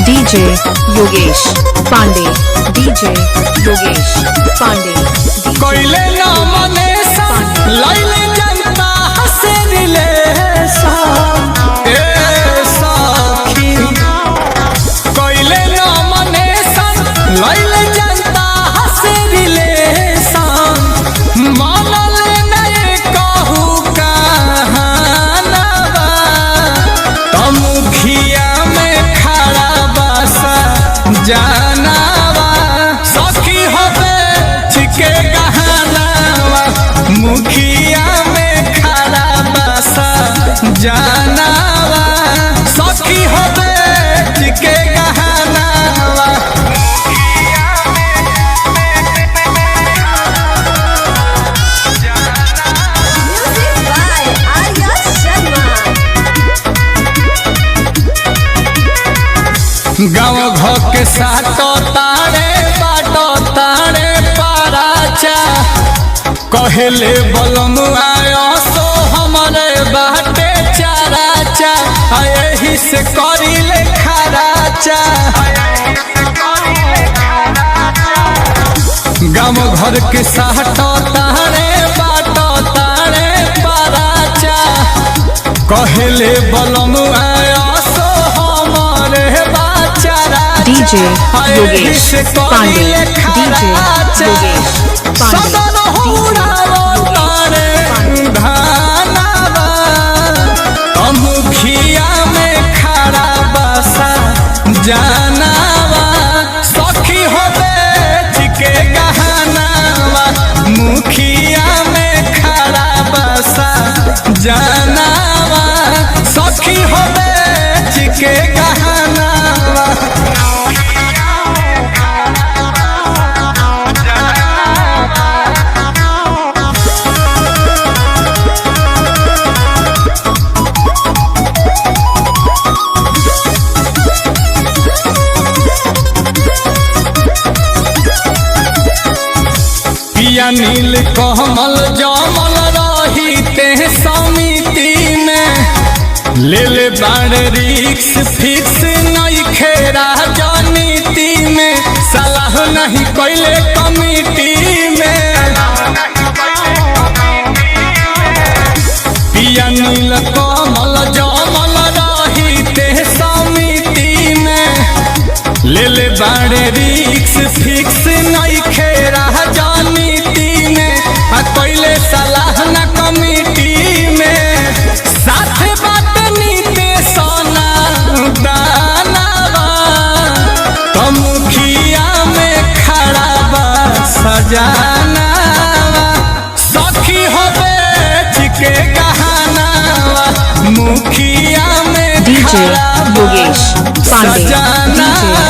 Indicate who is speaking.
Speaker 1: DJ Yogesh Pandey, DJ Yogesh Pandey,
Speaker 2: कोइले ना मने सा लाइले जनता हसे दिले सा ए साखी कोइले ना मने सा लाइले जनता हसे दिले सा मानले नहीं कहू कहानवा तमुखिया में खड़ा बसा जानवा सखी होवे छिके गहनावा मुखिया में खड़ा बसा जानवा सखी होवे छिके गहनावा
Speaker 3: Music by Arya Sharma.
Speaker 2: गाँव घर के साटो तारे बाटो तारे पाराचा कहले बलम आयो सो हमारे बाटे चाराचा यही से करिले खराचा गाँव घर के साटो तारे बाटो तारे पाराचा कहले बलम आयो सो हमारे
Speaker 1: DJ Yogesh Pandey, DJ Yogesh
Speaker 2: सदन हुड़ावो तारे धानावा मुखिया में खड़ा बसा जानवा सखी होवे छिके गहनावा मुखिया में खड़ा बसा जानवा सखी होवे छिके गहनावा पिया नील कमल जमल रही ते समिति में ले ले बाड़ रिक्स फिक्स नहीं खेरा राजनीति में सलाह नहीं कोइले कमिटी में पिया नील कमल जमल रही ते समिति में ले ले बाड़ रिक्स फिक्स नहीं खेरा राजनीति में कोइले सलाह न कमिटी में साथ बात नीते सोना दानवा तो मुखिया में खड़ा बा सजानवा सखी होवे छिके गहनावा मुखिया में
Speaker 1: DJ
Speaker 2: खड़ा बा
Speaker 1: Yogesh Pandey, DJ
Speaker 2: सजानवा